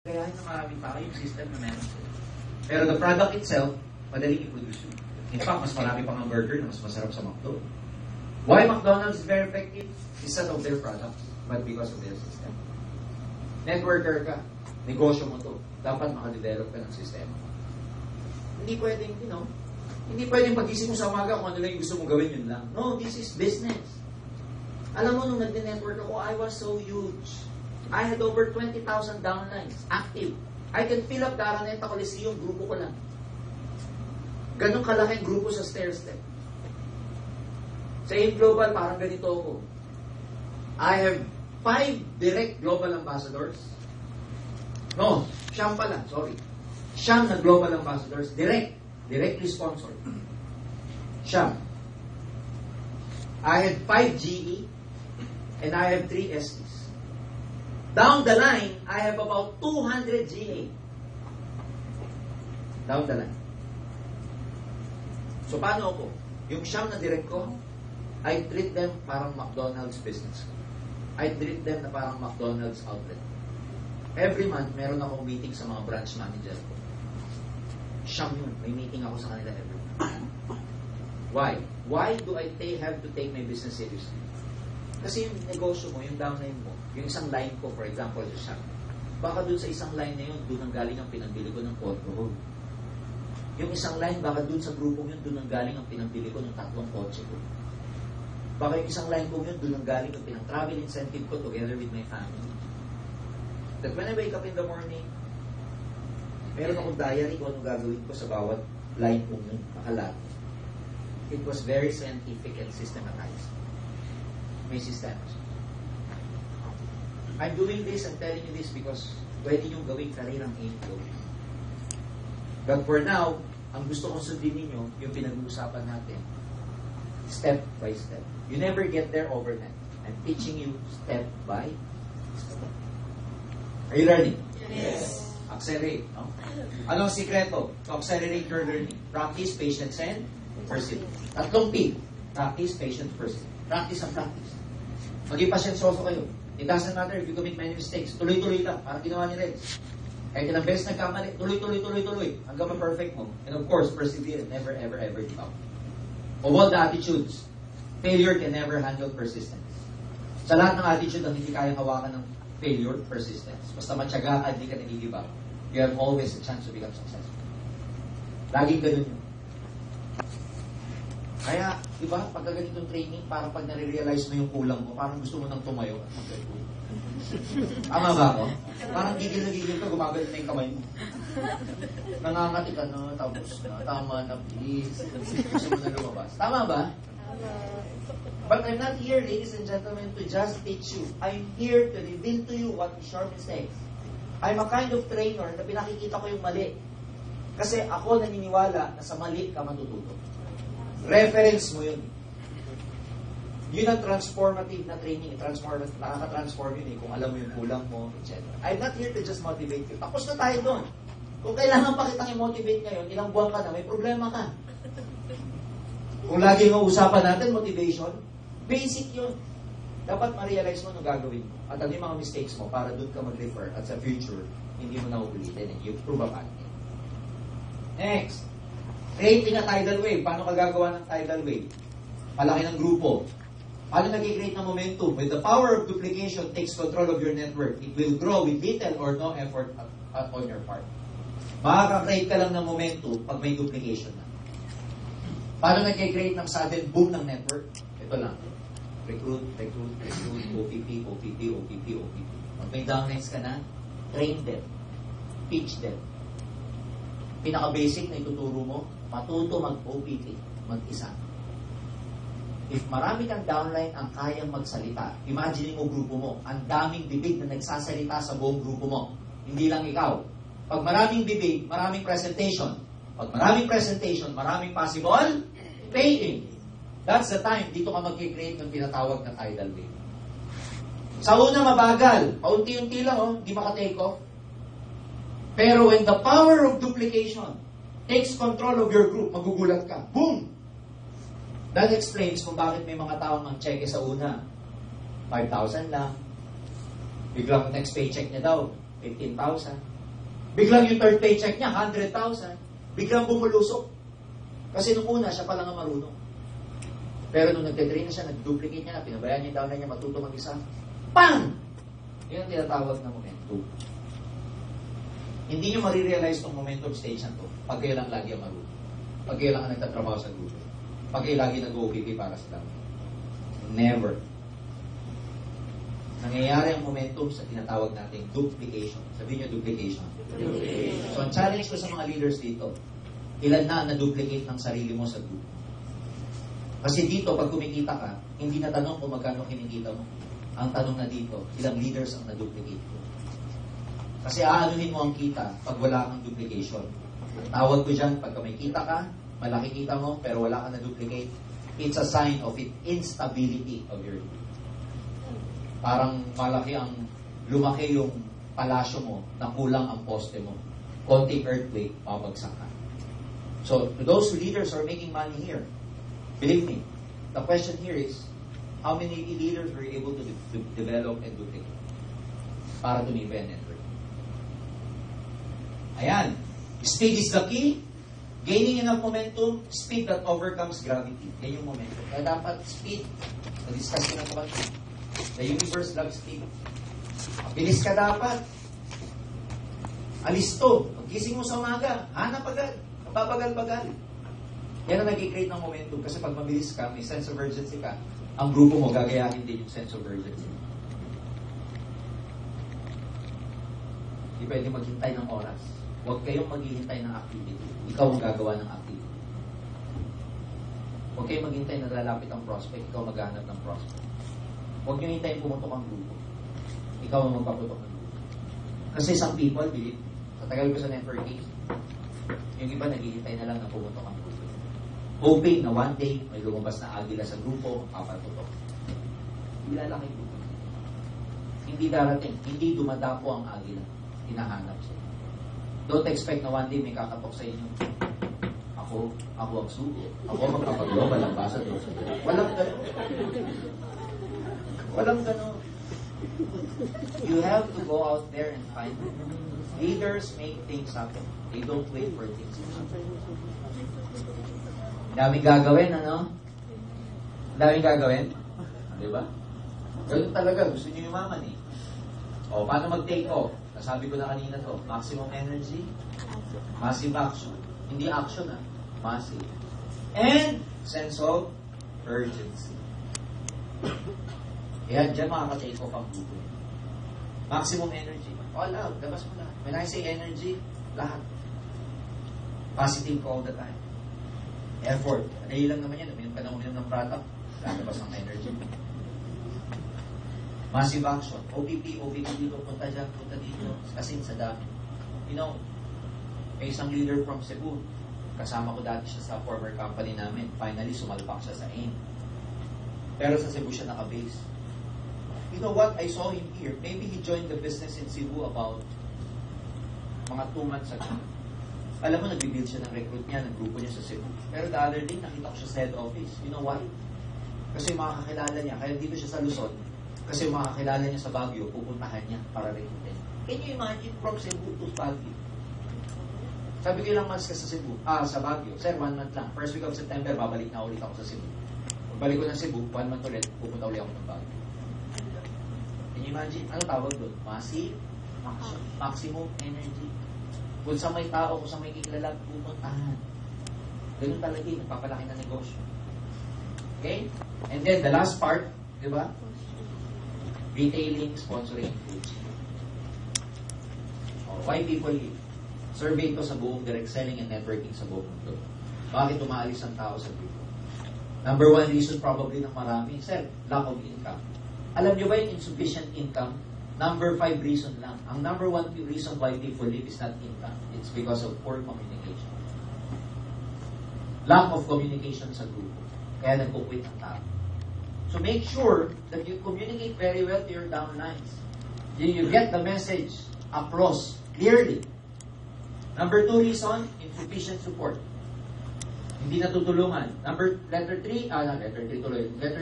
Kaya ng maraming tao yung system na meron sila. Pero the product itself, madaling i-produce yun. In fact, mas marami pang ang burger na mas masarap sa McDo. Why McDonald's is very effective? It's not of their product, but because of their system. Networker ka, negosyo mo to, dapat makadevelop ka ng sistema. Hindi pwedeng, hindi pwedeng pagising mo sa umaga kung ano lang yung gusto mong gawin, yun lang. No, this is business. Alam mo, nung nag-network ako, I was so huge. I had over 20,000 downlines, active. I can fill up the Araneta Coliseum, grupo ko lang. Ganong kalaking grupo sa stair step. Sa AIM Global, parang ganito ako. I have 5 direct global ambassadors. No, siyam pala, sorry. Siyam na global ambassadors, directly sponsored. Siyam. I had 5 GE, and I have 3 STs. Down the line, I have about 200 GA. Down the line. So, paano ako? Yung siyam na direct ko, I treat them parang McDonald's business. I treat them na parang McDonald's outlet. Every month, meron akong meeting sa mga branch manager ko. Siyam yun. May meeting ako sa kanila every month. Why? Why do I have to take my business seriously? Kasi yung negosyo mo, yung downline mo, yung isang line ko, for example, sa shop, baka dun sa isang line na yun, dun ang galing ang pinambili ko ng alcohol. Yung isang line, baka dun sa grupong yun, dun ang galing ang pinambili ko ng 3 kotse ko. Baka yung isang line ko yun, dun ang galing ang pinang-travel incentive ko together with my family. That when I wake up in the morning, meron akong diary kung anong gagawin ko sa bawat line ko yun, nakalat. It was very scientific and systematized. May systems. I'm doing this and telling you this because pwede niyong gawing karirang AIM Global. But for now, ang gusto kong sundin ninyo, yung pinag-uusapan natin, step by step. You never get there overnight. I'm teaching you step by step. Are you learning? Yes. Accelerate. No? Anong sikreto to accelerate your learning? Practice, patience, and persistence. 3 P. Practice, patience, persistence. Practice and practice. Maging pasyensoso kayo. It doesn't matter if you commit many mistakes. Tuloy-tuloy lang. Parang ginawa ni Reds. Kahit ilang beses nagkamali, tuloy. Hanggang ma-perfect mo. And of course, persevere. Never, ever, ever give up. Of all the attitudes, failure can never handle persistence. Sa lahat ng attitude ang hindi kayang hawakan ng failure, persistence. Basta matyaga ka, hindi ka nag-give up. You have always a chance to become successful. Laging ganun yun. Kaya, di ba, pagka ganitong training, parang pag nare-realize mo yung kulang mo, parang gusto mo nang tumayo. Tama ba ako? Parang gigil ka, gumagano na yung kamay mo. Nangangati ka na, tapos na, tama na, please. Gusto mo na lumabas. Tama ba? But I'm not here, ladies and gentlemen, to just teach you. I'm here to reveal to you what is your mistakes. I'm a kind of trainer na pinakikita ko yung mali. Kasi ako naniniwala na sa mali ka matututo. Reference mo yun. Yun ang transformative na training. Nakaka-transform yun kung alam mo yung kulang mo, etc. I'm not here to just motivate you. Tapos na tayo doon. Kung kailangan pa kitang i-motivate ngayon, ilang buwan ka na, may problema ka. Kung lagi ng usapan natin, motivation, basic yun. Dapat ma-realize mo anong gagawin mo. At ano yung mga mistakes mo para doon ka mag-refer at sa future, hindi mo na ulitin. You prove a pattern. Next. Creating a tidal wave. Paano ka gagawa ng tidal wave? Palaki ng grupo. Paano nag-create ng momentum? When the power of duplication takes control of your network, it will grow with little or no effort on your part. Makaka-create ka lang ng momentum pag may duplication na. Paano nag-create ng sudden boom ng network? Ito lang. Recruit, OPP. Pag may downlines ka na, train them. Teach them. Pinaka-basic na ituturo mo, matuto mag-OPP, mag-isa. If marami kang downline ang kayang magsalita, imagine mo grupo mo, ang daming bibig na nagsasalita sa buong grupo mo. Hindi lang ikaw. Pag maraming bibig, maraming presentation. Pag maraming presentation, maraming possible paying. That's the time dito ka mag-create ng tinatawag na tidal wave. Sa una mabagal, paunti-unti lang, hindi maka-take off. Pero when the power of duplication takes control of your group, magugulat ka. Boom! That explains kung bakit may mga taong ang cheque sa una. 5,000 lang. Biglang next paycheck niya daw, 15,000. Biglang yung third paycheck niya, 100,000. Biglang bumulusok. Kasi nung una, siya pa lang ang marunong. Pero nung nagtitrain na siya, nag-duplicate niya na, pinabayaan niya daw na niya matuto mag-isa. Bang! Yun ang tinatawag na momentum. Hindi niyo marirealize tong momentum stage na to pag kayo lang lagi ang marunong. Pag kayo lang ang nagtatrabaho sa grupo. Pag kayo lagi nag-OPP para sa dami. Never. Nangyayari ang momentum sa tinatawag nating duplication. Sabihin niyo duplication. So, ang challenge ko sa mga leaders dito, ilan na na-duplicate ng sarili mo sa grupo. Kasi dito, pag kumikita ka, hindi na tanong kung magkano kinikita mo. Ang tanong na dito, ilang leaders ang na-duplicate ko. Kasi aanuhin mo ang kita pag wala kang duplication. Tawag ko dyan, pag may kita ka, malaki kita mo, pero wala kang na-duplicate, it's a sign of instability of your group. Parang lumaki yung palasyo mo, na kulang ang poste mo. Konting earthquake, pabagsak ka. So, to those leaders who are making money here, believe me, the question here is, how many leaders were able to develop and duplicate para tumibay ang network? Ayan. Speed is the key. Gaining enough momentum, speed that overcomes gravity. Yan yung momentum. Kaya dapat speed. Na-discuss ko na ito kanina. The universe loves speed. Bilis ka dapat. Alisto. Pagkising mo sa umaga, hanap agad. Mapapagal-pagal. Yan ang nag-create ng momentum. Kasi pag mabilis ka, may sense of urgency ka, ang grupo mo gagayahin din yung sense of urgency. Hindi pwede maghintay ng oras. Huwag kayong maghihintay ng activity. Ikaw ang gagawa ng activity. Huwag kayong maghintay na lalapit ang prospect. Ikaw maghanap ng prospect. Huwag nyo hintayin pumutok ang grupo. Ikaw ang magpaputok ng grupo. Kasi some people, sa tagal ko sa networking, yung iba naghihintay na lang na pumutok ang grupo. Hoping na one day, may lumabas na agila sa grupo, papaputok. Hindi lalaki yung grupo. Hindi darating. Hindi dumadapo ang agila. Hinahanap siya. Don't expect na one day may kakatok sa inyo. Ako ang sugo. Ako magpapag-global ang basa doon. Walang gano'n. Walang gano'n. You have to go out there and find it. Leaders make things happen. They don't wait for things to happen. Daming gagawin, ano? Daming gagawin. Diba? Ganun talaga. Gusto nyo yumaman eh. O, paano mag-take off? Nasabi ko na kanina to. Maximum energy, massive action. Hindi action massive. And sense of urgency. Kaya dyan makaka-take off ang grupo. Maximum energy. All out. Labas mo lahat. When I say energy, lahat. Positive all the time. Effort. Dahil lang naman yan. Uminom ka na ng product. Lalabas ang energy. Massive action. OPP dito, punta dyan, punta dito. Kasi sa dami. You know, may isang leader from Cebu. Kasama ko dati siya sa former company namin. Finally, sumalpak siya sa AIM. Pero sa Cebu siya naka-base. You know what? I saw him here. Maybe he joined the business in Cebu about mga 2 months ago. Alam mo, nag-build siya ng recruit niya, ng grupo niya sa Cebu. Pero the other day, nakita ko siya sa head office. You know why? Kasi makakakilala niya. Kaya dito siya sa Luzon. Kasi makakilala niya sa Baguio, pupuntahan niya para recruitin. Can you imagine from Cebu to Baguio? Sabi ko ilang months ka sa Cebu? Sa Baguio. Sir, 1 month lang. First week of September, babalik na ulit ako sa Cebu. Pagbalik ko ng Cebu, 1 month ulit, pupunta ulit ako ng Baguio. Can you imagine? Ano tawag doon? Massive action. Maximum energy. Kung sa may tao, kung sa may kilala, pupuntahan. Ganun talaga yung nagpapalaki na negosyo. Okay? And then, the last part, di ba? Retailing, sponsoring, coaching. Why people leave? Survey ito sa buong direct selling and networking sa buong mundo. Bakit umaalis ang tao sa grupo? Number 1 reason probably ng marami, sir, lack of income. Alam niyo ba yung insufficient income? Number 5 reason lang. Ang number 1 reason why people leave is not income. It's because of poor communication. Lack of communication sa grupo. Kaya nag-quit ang tao. So make sure that you communicate very well to your downlines. You get the message across clearly. Number 2 reason, insufficient support. Hindi natutulungan. Letter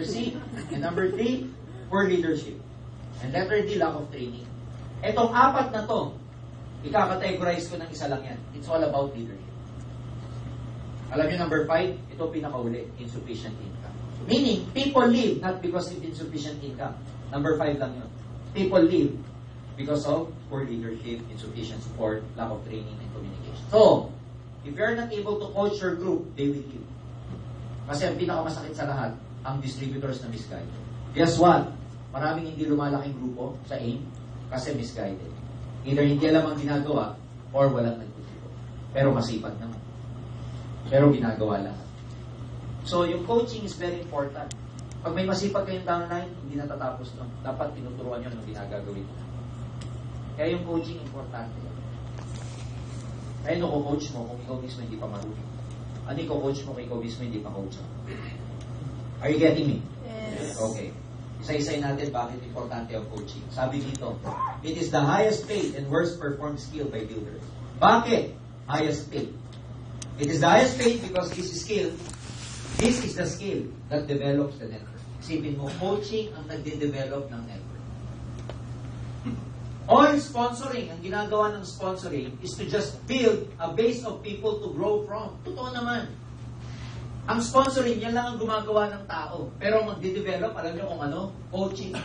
C. And number 3, poor leadership. And letter D, lack of training. Etong apat na to, ikakategorize ko ng isa lang yan. It's all about leadership. Alam niyo, number 5, ito pinakauli, insufficient income. Meaning, people leave not because of insufficient income. Number 5 lang yun. People leave because of poor leadership, insufficient support, lack of training and communication. So, if you're not able to coach your group, they will leave. Kasi ang pinakamasakit sa lahat, ang distributors na misguided. Guess what? Maraming hindi lumalaking grupo sa AIM kasi misguided. Either hindi alam ang ginagawa or walang nagtuturo. Pero masipag naman. Pero ginagawa lahat. So, yung coaching is very important. Pag may masipag kayong downline, hindi natatapos nun. Dapat tinuturuan nyo ng ginagagawin mo. Kaya yung coaching, importante. Kaya coach mo kung ikaw mismo hindi pa marunong. Ano yung coach mo kung ikaw mismo hindi pa coach? Are you getting me? Yes. Okay. Isa-isay natin bakit importante ang coaching. Sabi dito, it is the highest paid and worst performed skill by builders. Bakit? Highest paid. It is the highest paid because this is the skill that develops the network. Isipin mo, coaching ang nagde-develop ng network. All sponsoring, ang ginagawa ng sponsoring is to just build a base of people to grow from. Totoo naman. Ang sponsoring, yan lang ang gumagawa ng tao. Pero magde-develop, alam nyo kung ano? Coaching.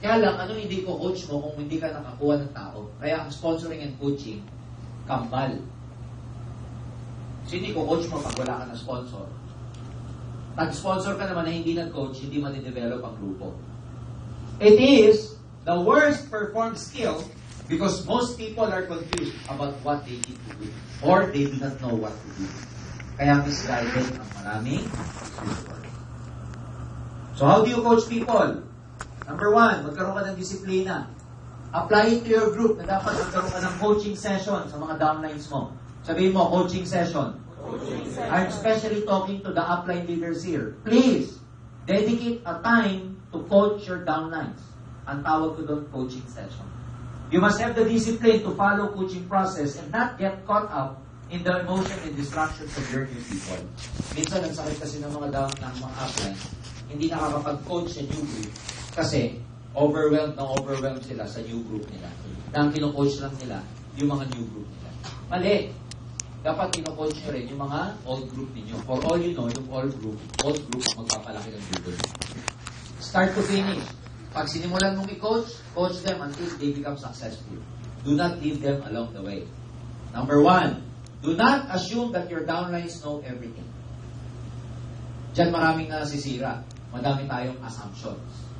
Kaya lang, anong hindi ko coach mo kung hindi ka nakakuha ng tao? Kaya ang sponsoring and coaching, kambal. So, hindi ko coach mo pag wala ka na sponsor. Nag-sponsor ka naman na hindi nag-coach, hindi ma-develop ang grupo. It is the worst performed skill because most people are confused about what they need to do or they do not know what to do. Kaya misguided ang maraming people. So how do you coach people? Number 1, magkaroon ka ng disiplina. Apply it to your group na dapat magkaroon ka ng coaching session sa mga downlines mo. Sabihin mo, coaching session. I'm especially talking to the upline leaders here. Please, dedicate a time to coach your downlines. Ang tawag ko doon, coaching session. You must have the discipline to follow coaching process and not get caught up in the emotion and distractions of your new people. Minsan, ang sakit kasi ng mga upline, hindi nakakapag-coach sa new group kasi overwhelmed sila sa new group nila. Na ang kino-coach lang nila, yung mga new group nila. Mali. Dapat kino-coach nyo rin yung mga old group ninyo. For all you know, yung old group ang magpapalaki ng grupo. Start to finish. Pag sinimulan mong i-coach, coach them until they become successful. Do not leave them along the way. Number 1, do not assume that your downlines know everything. Diyan maraming nasisira. Madami tayong assumptions.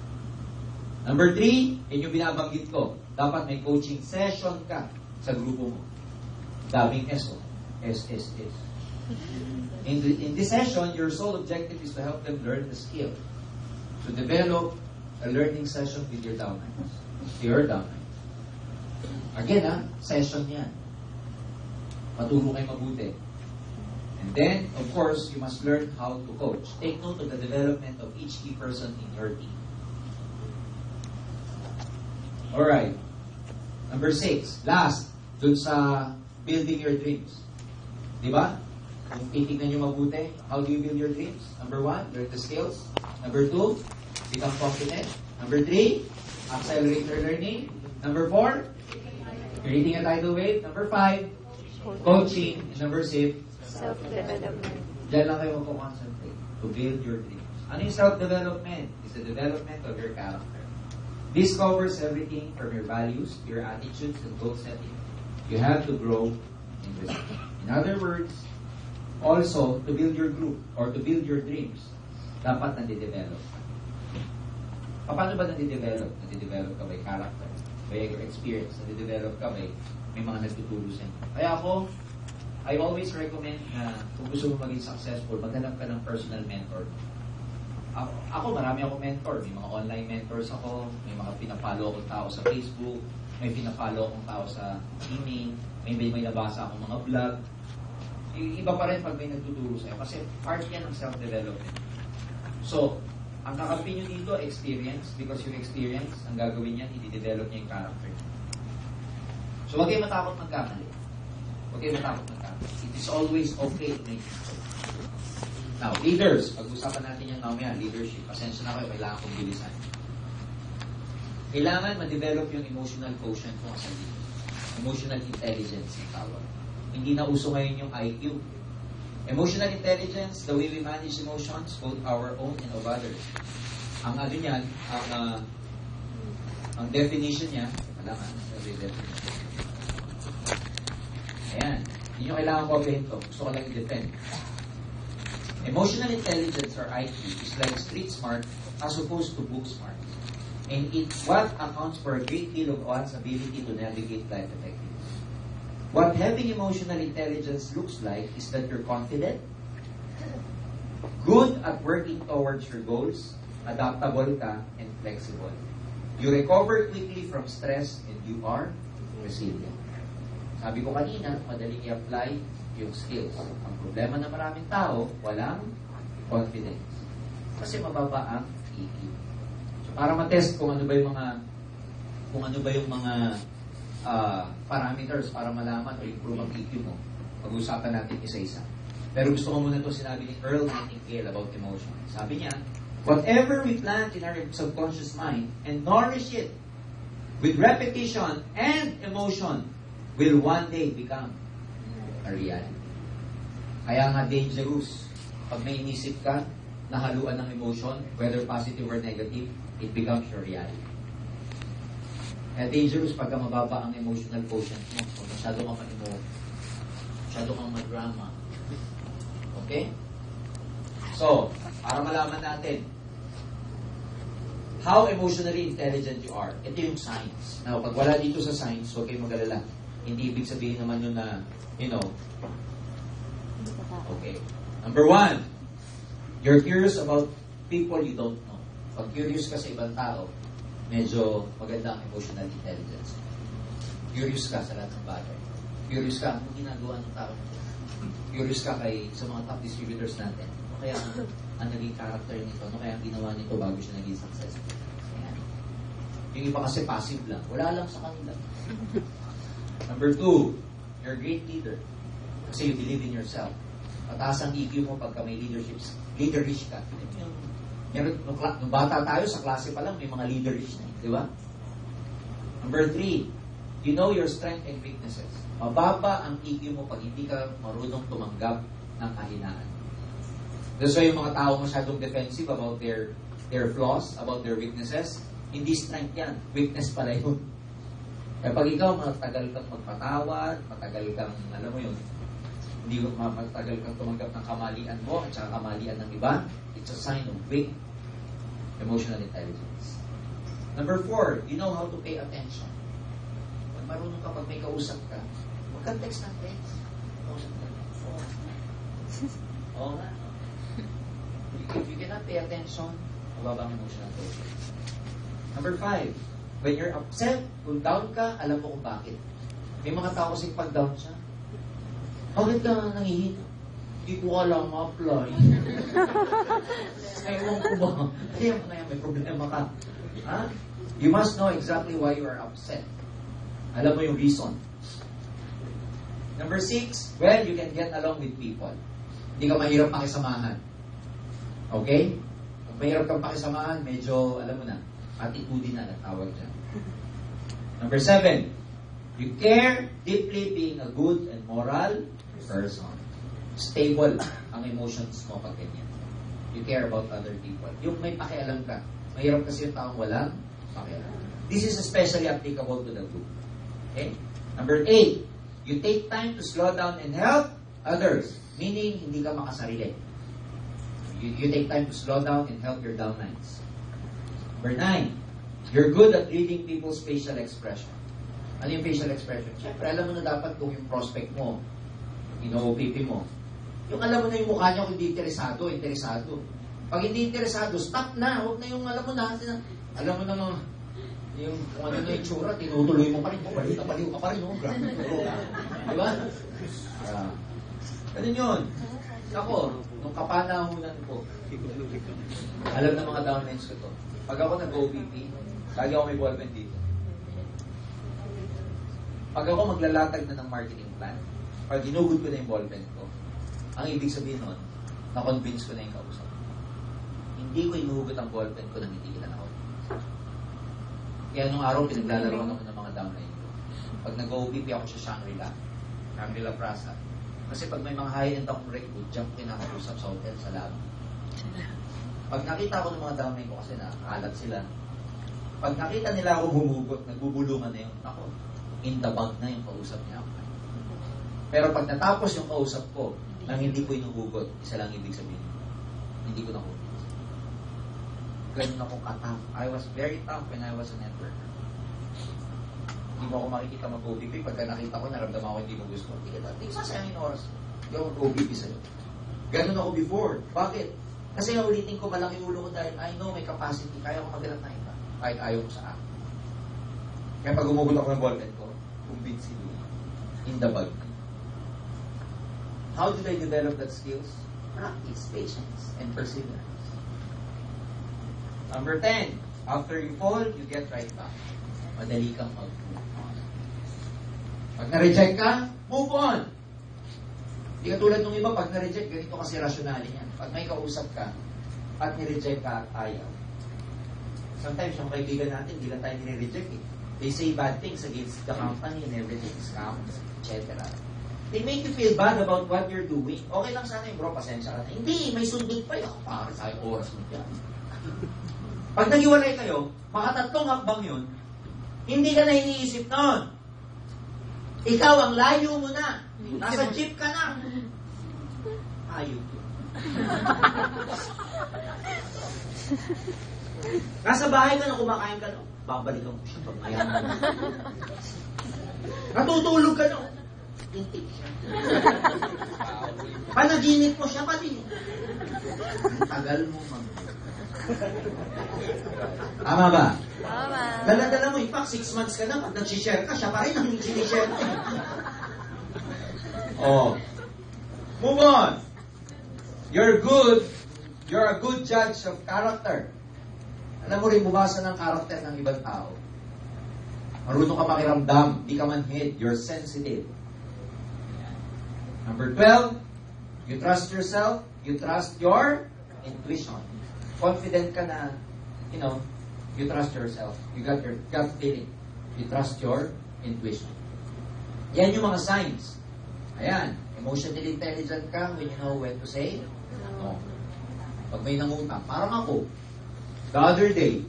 Number 3, yun yung binabanggit ko. Dapat may coaching session ka sa grupo mo. Daming S. In this session, your sole objective is to help them learn the skill. To develop a learning session with your downlines. Your downlines. Again, session yan. Maturo kayo mabuti. And then, of course, you must learn how to coach. Take note of the development of each key person in your team. Alright. Number 6. Last, dun sa building your dreams. Diba? Kung titignan nyo mabuti, how do you build your dreams? Number 1, learn the skills. Number 2, become confident. Number 3, accelerate your learning. Number 4, creating a tidal wave. Number 5, coaching. And number 6, self-development. Diyan lang kayo mag-concentrate to build your dreams. Ano yung self-development? It's the development of your character. This covers everything from your values, your attitudes, and goal setting. You have to grow in this. In other words, also, to build your group or to build your dreams, dapat nade-develop. Paano ba nade-develop? Nade-develop ka by character, by your experience. Nade-develop ka by may mga nagtuturo sa inyo. Kaya ako, I always recommend na kung gusto mo maging successful, maghanap ka ng personal mentor. Ako, marami akong mentor. May mga online mentors ako, may mga pinapalo akong tao sa Facebook, may pinapalo akong tao sa email, may nabasa akong mga vlog. Iba pa rin pag may nagtuturo sa'yo kasi part yan ng self-development. So, ang kakampi nyo dito, experience, because yung experience, ang gagawin yan, i-develop niya yung character. So, huwag kayo matakot magkamali. Huwag kayo matakot magkamali. It is always okay to make mistakes. Now, leaders, pag-usapan natin yan mamaya, leadership. Pasensya na kayo, kailangan kong bilisan. Kailangan ma-develop yung emotional quotient mo sa sarili. Emotional intelligence yung tawag. Hindi na uso ngayon yung IQ. Emotional intelligence, the way we manage emotions, both our own and of others. Ang ano niyan, ang definition niya, ayan, hindi nyo kailangan kopyahin to. Gusto ko lang i-defend. Emotional intelligence or IQ is like street smart as opposed to book smart. And it's what accounts for a great deal of one's ability to navigate life effectively. What having emotional intelligence looks like is that you're confident, good at working towards your goals, adaptable ka, and flexible. You recover quickly from stress and you are resilient. Sabi ko kanina, madaling i-apply yung skills. Ang problema ng maraming tao, walang confidence. Kasi mababa ang EQ. So para ma-test kung ano ba yung mga parameters para malaman o improve ang EQ mo, pag-uusapan natin isa-isa. Pero gusto ko muna itong sinabi ni Earl Nightingale about emotion. Sabi niya, whatever we plant in our subconscious mind and nourish it with repetition and emotion will one day become a reality. Kaya nga dangerous. Pag may inisip ka, nahaluan ng emotion, whether positive or negative, it becomes your reality. Kaya dangerous pagka mababa ang emotional quotient mo. So, masyado kang ma-emo, masyado kang ma-drama. Okay? So, para malaman natin how emotionally intelligent you are. Ito yung science. Now, pag wala dito sa science, huwag kayong mag-alala. Hindi ibig sabihin naman yun na, okay. Number 1, you're curious about people you don't know. Pag curious ka sa ibang tao, medyo maganda ang emotional intelligence. Curious ka sa lahat ng bagay. Curious ka, anong ginagawa ng tao? Curious ka sa mga top distributors natin. O kaya, ang naging character nito, ano kaya ang ginawa nito bago siya naging successful. Ayan. Yung iba kasi passive lang. Wala lang sa kanila. Number 2, you're a great leader. Kasi you believe in yourself. Mataas ang EQ mo pagka may leaderish ka. Nung bata tayo, sa klase pa lang, may mga leaderish na. Di ba? Number 3, you know your strength and weaknesses. Mababa ang EQ mo pag hindi ka marunong tumanggap ng kahinaan. That's why yung mga tao masyadong defensive about their flaws, about their weaknesses, hindi strength yan. Weakness pala yun. Kaya pag ikaw matagal kang magpatawad, matagal kang, alam mo yun, hindi matagal kang tumanggap ng kamalian mo at saka kamalian ng iba, it's a sign of weak emotional intelligence. Number 4, you know how to pay attention. Pag marunong ka, pag may kausap ka, huwag kang text ng text. Kausap ka. Oo nga. If you cannot pay attention, mababa ang emotional intelligence. Number 5, when you're upset, kung down ka, alam mo kung bakit. May mga tao kasing pag down siya, bakit ka nangihina? Hindi ko alam ma-apply. Ewan ko ba? Kaya may problema ka. Ha? You must know exactly why you are upset. Alam mo yung reason. Number 6, well, you can get along with people. Hindi ka mahirap pakisamahan. Okay? Pag mahirap kang pakisamahan, medyo, alam mo na, attitude na natawag dyan. Number 7, you care deeply being a good and moral person. Stable ang emotions mo pag ganyan. You care about other people. Yung may pakialam ka. Mahirap kasi yung taong walang pakialam. This is especially applicable to the group. Okay? Number 8, you take time to slow down and help others. Meaning, hindi ka makasarili. You take time to slow down and help your downlines. Number 9, you're good at reading people's facial expression. Ano yung facial expression? Siyempre, alam mo na dapat kung yung prospect mo, ino-OPP mo. Yung alam mo na yung mukha niya kung hindi interesado. Pag hindi interesado, stop na. Huwag na yung alam mo na. Alam mo na yung kung ano na yung tsura, tinutuloy mo pa rin. Baliw ka pa rin. Diba? Ganun yun. Ako, nung kapanahunan ko, alam na mga downlines ko to. Pag ako nag-OPP, lagi ako may ballpen dito. Pag ako maglalatag na ng marketing plan, pag ginugod ko na yung ballpen ko, ang ibig sabihin nun, na-convince ko na yung kausap. Hindi ko inuhugot ang ballpen ko nang hindi kita na-convince. Kaya nung araw, pinaglalaroan ako ng mga downline ko. Pag nag-OPP ako sa Shangri-La Plaza. Kasi pag may mga high-end akong recruit, jump kinakausap sa hotel sa lobby. Pag nakita ko ng mga downline ko, kasi nakakalat sila, pag nakita nila ako humugot, nagbubulungan na yun, ako, in the bag na yung kausap niya ako. Pero pag natapos yung kausap ko, nang hindi ko inuhugot, isa lang ibig sabihin. Hindi ko nahugot. Ganun ako ka-tough. I was very tough when I was a networker. Hindi mo ako makikita mag-OPP. Pagka nakita ko, naramdaman ako hindi mo gusto. Hindi ka sasayangin oras. Hindi ako mag-OPP sa'yo. Ganun ako before. Bakit? Kasi naulitin ko, malaki ulo ko dahil I know may capacity. Kaya ko magalang na iba. Kahit ayaw ko sa akin. Kaya pag umugot ako ng ballpen ko, convince sila. In the bag. How did I develop that skills? Practice, patience, and perseverance. Number 10, after you fall, you get right back. Madali kang mag-move on. Pag na-reject ka, move on. Hindi ka tulad ng iba, pag na-reject, ganito kasi rasyonalin yan. Pag may kausap ka, at ni-reject ka at ayaw. Sometimes yung kaibigan natin, hindi lang tayo nire-reject eh. They say bad things against the company and everything, scams, etc. They make you feel bad about what you're doing. Okay lang sana yung bro, pasensya ka na. Hindi, may sundot pa yun. Para sa oras mo dyan. Pag nag-iwalay kayo, makatatlong hakbang yun, hindi ka na iniisip noon. Ikaw, ang layo mo na. Nasa jeep ka na. Ayun. Nasa bahay ka na, kumakain ka na. Babalikan ko siya pag mayaman. Natutulog ka na. Tintik siya. Panaginip mo siya pati. Ang tagal mo, mag. Tama ba? Tama. Dala-dala mo, in fact, 6 months ka na, pag nag-share ka, siya pa rin ang sinishare ka. Oh. Move on. You're good. You're a good judge of character. Alam mo rin, bumasa ng character ng ibang tao. Marunong ka makiramdam, di ka manhid, you're sensitive. Number 12, you trust yourself, you trust your intuition. Confident ka na, you trust yourself. You got your gut feeling. You trust your intuition. Yan yung mga signs. Ayan, emotionally intelligent ka when you know when to say no. Pag may nangutang, parang ako, the other day,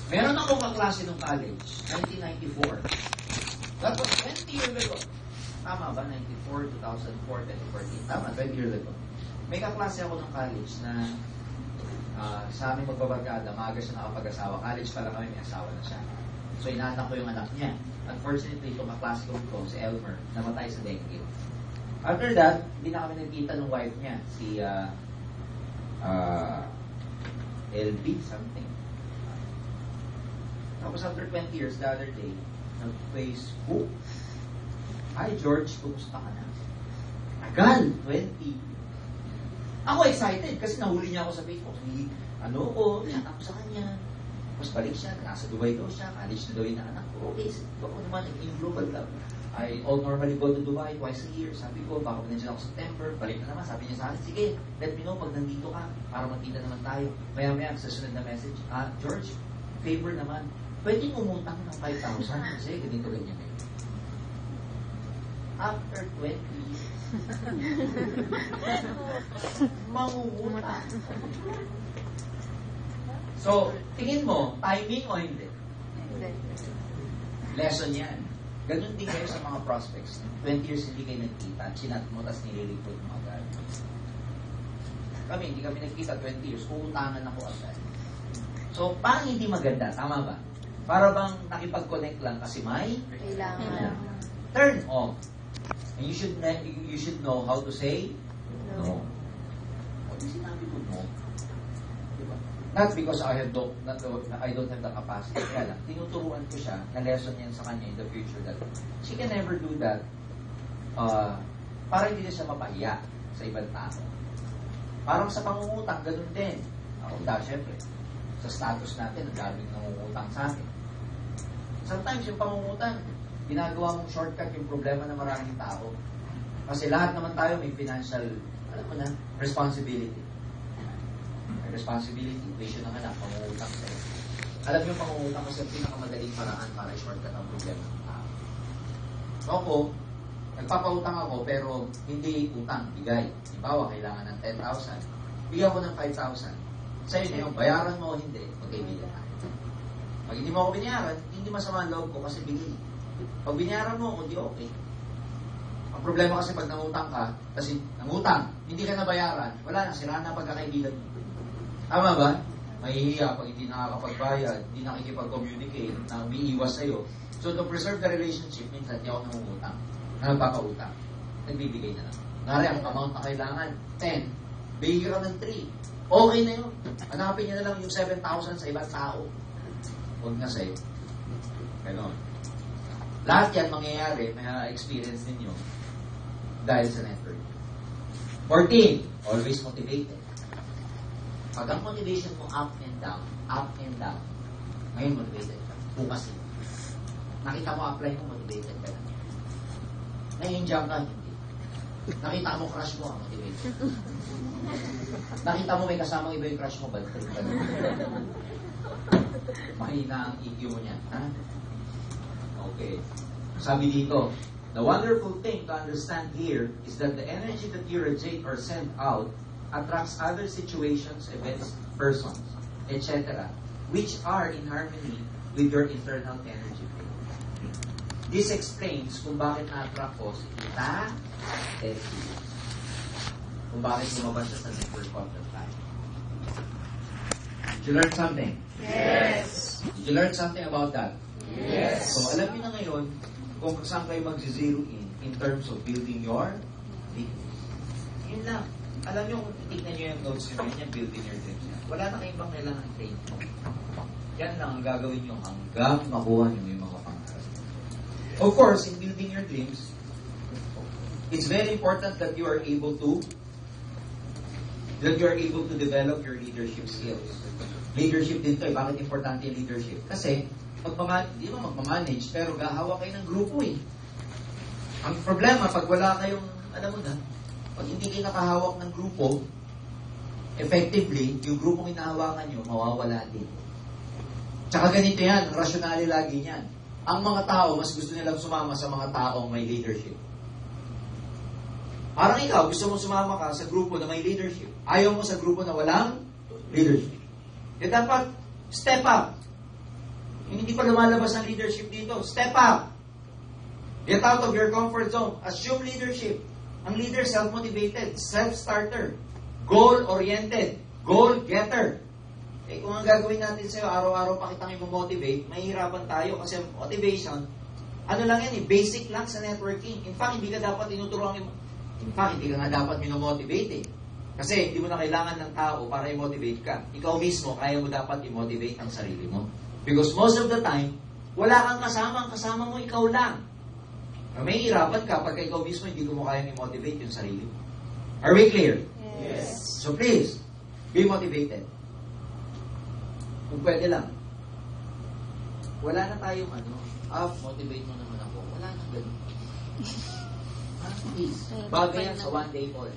meron akong kaklase ng college, 1994. That was 20 years ago. Tama ba? 94, 2004, 2014. Tama, 20 years ago. May kaklase ako ng college na sa aming magbabarkada, maaga siya nakapag-asawa. College pa lang kami, may asawa na siya. So, inaanak ko yung anak niya. Unfortunately, itong kaklase ko, si Elmer, namatay sa dengue. After that, hindi na kami nagkita ng wife niya, si LB something. Tapos after 20 years, the other day, nag-Facebook. Hi George, kumusta ka na? Tagal, 20. Ako excited kasi nahuli niya ako sa Facebook. Niyatak ko sa kanya. Tapos balik siya, nasa Dubai daw siya, college na daw yung anak ko. Okay, ako naman, in global love. I normally go to Dubai twice a year. Sabi ko, baka nandiyan ako sa September, balik na naman. Sabi niya sa akin, sige, let me know pag nandito ka, para magkita naman tayo. Maya-maya, sa sunod na message, George, favor naman, pwede umutang ng 5,000 kasi ganito ganyan. After 20 years, mangungutang. So, tingin mo, timing o hindi? Lesson yan. Ganun din kayo sa mga prospects. 20 years hindi kayo nagkita, chinat mo, tapos nililikod mo agad. Kami, hindi kami nagkita 20 years, uutangan ako agad. So, parang hindi maganda, tama ba? Para bang nakipag-connect lang kasi may Kailangan. turn off. And you should know how to say no. Pag sinabi ko no, diba? Not because I don't have the capacity. Kaya lang, tinuturuan ko siya na lesson yan sa kanya in the future that she can never do that para hindi na siya mapahiya sa ibang tao. Parang sa pangungutang, ganun din. Syempre, sa status natin, ang daming nangungutang sa atin. Sometimes yung pangungutang, ginagawa mong shortcut yung problema ng maraming tao. Kasi lahat naman tayo may financial, responsibility. May responsibility, issue ng anak, pangungutang sa'yo. Alam niyo, pangungutang kasi ang pinakamadaling paraan para i-shortcut ang problema ng tao. Ako, nagpapautang ako pero hindi utang, bigay. Halimbawa, kailangan ng 10,000. Bigyan ko ng 5,000. Sa'yo na yun, bayaran mo o hindi, magkaibigan tayo. Pag hindi mo ako binayaran, hindi masama ang loob ko kasi bigay. Pag binayaran mo ako, di okay. Ang problema kasi pag nangutang ka, kasi nangutang, hindi ka nabayaran, wala na, sira na pagkakaibigan mo. Tama ba? Mahihiya pag hindi nakakapagbayad, hindi nakikipag-communicate, na umiiwas sa'yo. So to preserve the relationship, minsan di ako nangungutang, nagpapautang, nagbibigay na lang. Ngari, ang amount na kailangan, 10, bigay ka ng 3. Okay na yun. Hanapin niya na lang yung 7,000 sa ibang tao. Huwag na sa'yo. Ganon. Lahat yan mangyayari, may experience ninyo dahil sa network. 14, always motivated. Pag ang motivation mo up and down, ngayon motivated ka. Bukas yun. Nakita mo apply mo, motivated ka na. Na-enjoy ka, hindi. Nakita mo crush mo, motivated. Nakita mo may kasamang iba yung crush mo, bad trip ka na. Mahina ang EQ mo niya. Ha? Okay. Sabi dito, the wonderful thing to understand here is that the energy that you reject or send out attracts other situations, events, persons, etc., which are in harmony with your internal energy. This explains kung bakit na-attract ko si Tita Terry. Kung bakit lumabas siya sa network content time. Did you learn something? Yes. Did you learn something about that? Yes. So, alam niyo na ngayon kung saan kayo mag-zero in terms of building your business. Yun lang. Alam niyo kung tignan niyo yung notes niyo, yung building your dreams niya. Wala na kayong pang kailangan ng training. Yan lang ang gagawin niyo hanggang makuha niyo yung mga pangarap. Of course, in building your dreams, it's very important that you are able to develop your leadership skills. Leadership din to eh. Bakit importante yung leadership? Kasi, di mo magmamanage, pero gahawak kayo ng grupo eh. Ang problema, pag wala kayong, alam mo na, pag hindi kayo nakahawak ng grupo, effectively, yung grupong hinahawakan nyo, mawawala din. Tsaka ganito yan, ang rationale lagi niyan. Ang mga tao, mas gusto nilang sumama sa mga taong may leadership. Parang ikaw, gusto mo sumama ka sa grupo na may leadership. Ayaw mo sa grupo na walang leadership. Kaya dapat, step up. Yung hindi pa lumalabas ang leadership dito, step up. Get out of your comfort zone. Assume leadership. Ang leader, self-motivated, self-starter, goal-oriented, goal-getter. Eh, kung ang gagawin natin sa'yo, araw-araw pa kitang i-motivate, mahihirapan tayo kasi motivation, ano lang yan eh, basic lang sa networking. In fact, hindi ka dapat tinuturuan hindi ka nga dapat minomotivate eh. Kasi hindi mo na kailangan ng tao para i-motivate ka. Ikaw mismo, kaya mo dapat i-motivate ang sarili mo. Because most of the time, wala kang kasama, ang kasama mo ikaw lang. May hirapan ka pagka ikaw mismo hindi mo kayang i-motivate yung sarili mo. Are we clear? Yes. So please, be motivated. Kung pwede lang. Wala na tayong motivate mo naman ako. Wala na ganun. Please. Bagay yan sa 1 day call.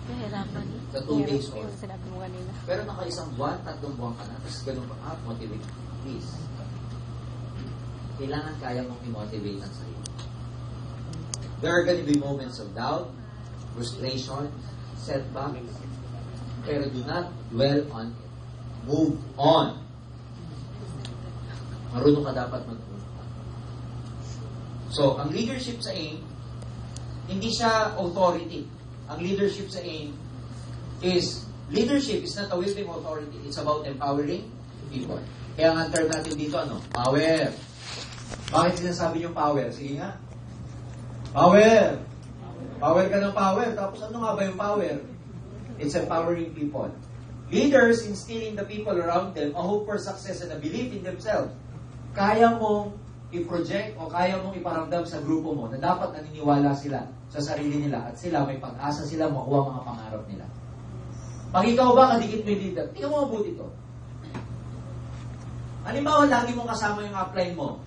Mahirapan. Sa 2 days call. Yung sinabi mo kanina. Pero naka-isang buwan, 3 buwan ka na, tapos ganun pa, motivate. Please. Kailangan kaya mong i-motivate ang sarili. There are going to be moments of doubt, frustration, setbacks, pero do not dwell on it. Move on. Marunong ka dapat mag-move on. So, ang leadership sa AIM, hindi siya authority. Ang leadership sa AIM leadership is not a whipping authority. It's about empowering people. Kaya ang term natin dito, power. Bakit sinasabi yung power? Sige nga. Power! Power ka ng power. Tapos ano nga ba yung power? It's empowering people. Leaders instilling the people around them a hope for success and a belief in themselves. Kaya mong i-project o kaya mong iparamdam sa grupo mo na dapat naniniwala sila sa sarili nila at sila may pag-asa sila makuha mga pangarap nila. Pag ikaw ba kadikit mo yung leader, tingnan mo mabuti ito. Halimbawa, lagi mong kasama yung upline mo.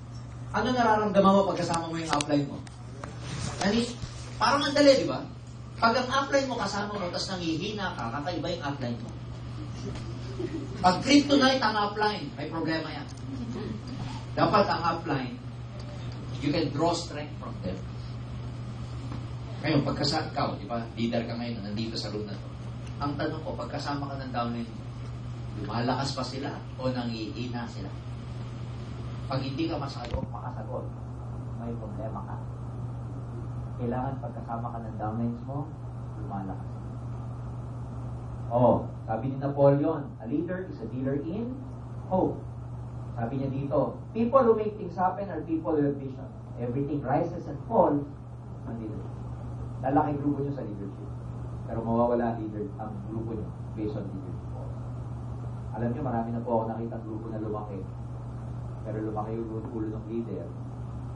Ano nararamdaman mo pag kasama mo yung upline mo? Parang ang dali, di ba? Pag ang upline mo kasama mo, tapos nangihina ka, kakaiba yung upline mo. Pag kryptonite ang upline, may problema yan. Dapat ang upline, you can draw strength from them. Ngayon, ikaw, di ba, leader ka ngayon, nandito sa room na to. Ang tanong ko, pagkasama ka ng downline, lumalakas pa sila o nangiina sila? Pag hindi ka makasagot, may problema ka. Kailangan pagkasama ka ng downlines mo, lumalakas. Sabi ni Napoleon, a leader is a dealer in hope. Sabi niya dito, people who make things happen are people who have vision. Everything rises and falls on leadership. Lalaki grupo nyo sa leadership. Pero mawawala ang grupo nyo based on leadership. Alam nyo, marami na po ako nakita grupo na lumaki. Pero lumaki yung ulo ng leader.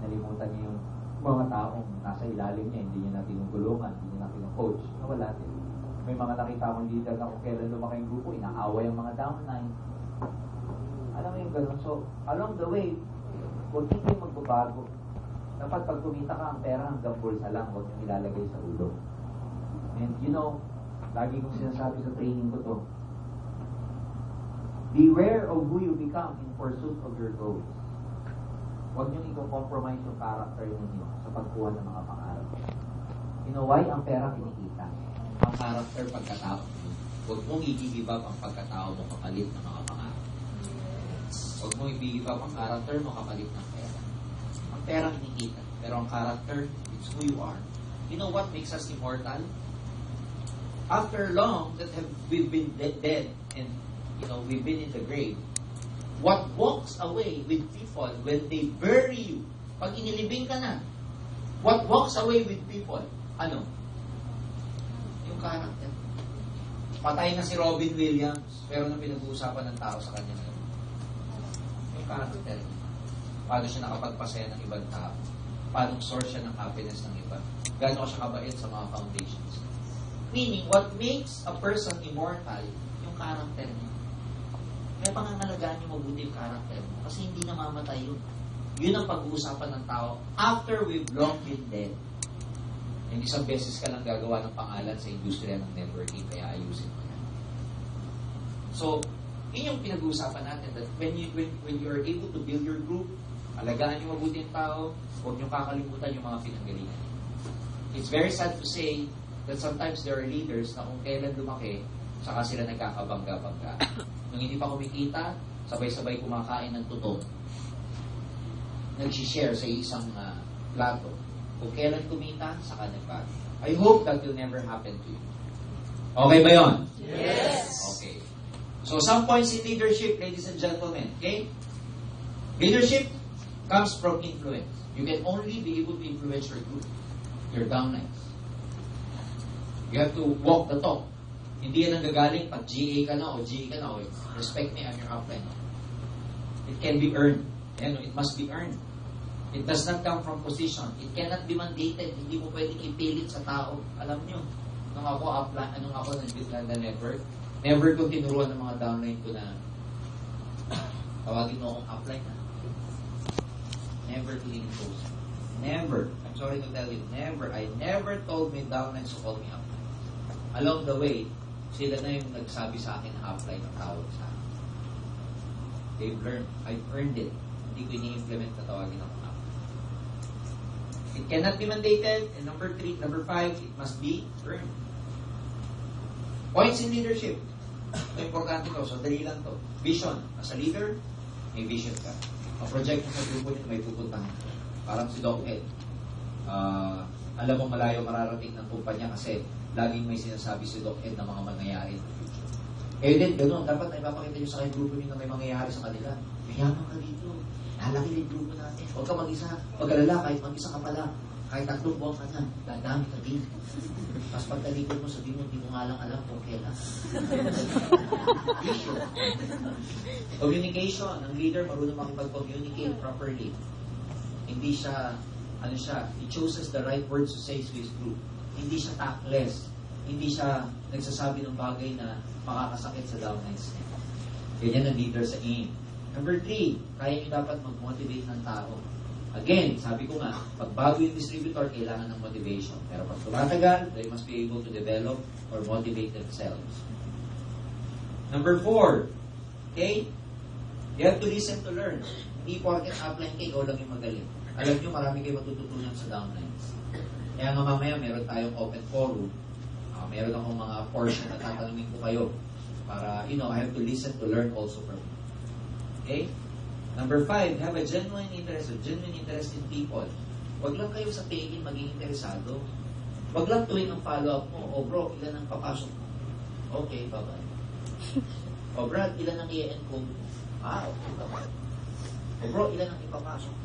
Nalimutan niya yung mga taong nasa ilalim niya, hindi niya na tinutulungan, hindi niya na tinucoach. Nawala din. May mga nakita akong leader na kung kailan lumaki yung grupo, inaaway ang mga downline. Alam mo yung ganun. So, along the way, huwag hindi magbabago. Dapat pag kumita ka ang pera hanggang bulsa lang, huwag nyo ilalagay sa ulo. And you know, lagi kong sinasabi sa training ko to, beware of who you become in pursuit of your goals. Huwag nyo i-compromise yung character ninyo sa pagkuha ng mga pangarap. You know why? Ang pera kinikita. Ang character pagkatao. Huwag mong i-give up ang pagkatao mo kapalit ng mga pangarap. Huwag mong i-give up ang character mo kapalit ng pera. Ang pera kinikita. Pero ang character, it's who you are. You know what makes us immortal? After long that we've been dead and we've been in the grave, what walks away with people when they bury you, pag inilibing ka na, what walks away with people, ano? Yung character. Patay na si Robin Williams, pero nang pinag-uusapan ng tao sa kanya ngayon, yung character. Paano siya nakapagpasaya ng ibang tao? Paano source siya ng happiness ng iba? Gano'n siya kabait sa mga foundations? Meaning, what makes a person immortal, yung character niya. Kaya pangangalagaan niyo mabuti yung character mo. Kasi hindi namamatay yun. Yun ang pag-uusapan ng tao after we've long been dead. And isang beses ka lang gagawa ng pangalan sa industriya ng networking, kaya ayusin mo yan. So, yun yung pinag-uusapan natin, that when you're able to build your group, alagaan niyo mabuti yung tao, huwag niyo kakalimutan yung mga pinanggalingan. It's very sad to say that sometimes there are leaders na kung kailan lumaki, saka sila nagkakabangga-bangga. Nung hindi pa kumikita, sabay-sabay kumakain ng tuto. Nag-share sa isang plato. Kung kailan kumita, saka nagbago. I hope that will never happen to you. Okay ba yun? Yes! Okay. So, some points in leadership, ladies and gentlemen. Okay? Leadership comes from influence. You can only be able to influence your group, your downlines. You have to walk the talk. Hindi yan ang gagaling pag GA ka na o GA ka na o respect me, I'm your upline. It can be earned. It must be earned. It does not come from position. It cannot be mandated. Hindi mo pwedeng ipilit sa tao. Alam nyo, nung ako nag-build na network, never ko tinuruan ng mga downline ko na tawagin mo akong upline na. Never to impose. Never. I'm sorry to tell you, never. I never told my downlines to call me upline. Along the way, sila na yung nagsabi sa akin na upline ang tawag sa akin. They've learned. I've earned it. Hindi ko ini-implement na tawagin ako upline. It cannot be mandated. And number 5, it must be earned. Points in leadership. Ito importante to. So, dali lang to. Vision. As a leader, may vision ka. Ang project mo sa grupo nito may pupuntahan. Parang si Doc Ed. Alam mo malayo mararating ng kumpanya kasi laging may sinasabi si Doc Ed na mga mangyayari in the future. Eh din, ganoon. Dapat na ipapakita nyo sa kayo grupo nyo na may mangyayari sa kanila. Mayaman ka dito. Lalaki yung grupo natin. Huwag ka mag-isa. Pag-alala, kahit mag-isa ka pala. Kahit 3 buwan ka na, dadami ka din. Mas pagkalikod mo, sabihin mo, hindi mo nga lang alam kung kailan. Issue. Communication. Ang leader, marunong makipag-communicate properly. Hindi siya, he chooses the right words to say to his group. Hindi siya tactless. Hindi siya nagsasabi ng bagay na makakasakit sa downlines niya. Ganyan ang leader sa aim. Number 3, kaya niyo dapat mag-motivate ng tao. Again, sabi ko nga, pag bago yung distributor, kailangan ng motivation. Pero pag tumatagal, they must be able to develop or motivate themselves. Number 4, okay? You have to listen to learn. Hindi porket upline ka, ikaw lang yung magaling. Alam nyo, marami kayo matututunan sa downlines. Kaya nga mamaya, meron tayong open forum. Meron akong mga portion na tatanungin ko kayo. Para, I have to listen to learn also from you. Okay? Number 5, have a genuine interest in people. Huwag lang kayo sa taking maging interesado. Huwag lang tuwing ang follow-up mo, bro, ilan ang papasok mo? Okay, bye-bye. Brad, ilan ang i-encode mo? Okay, bye-bye. Bro, ilan ang ipapasok?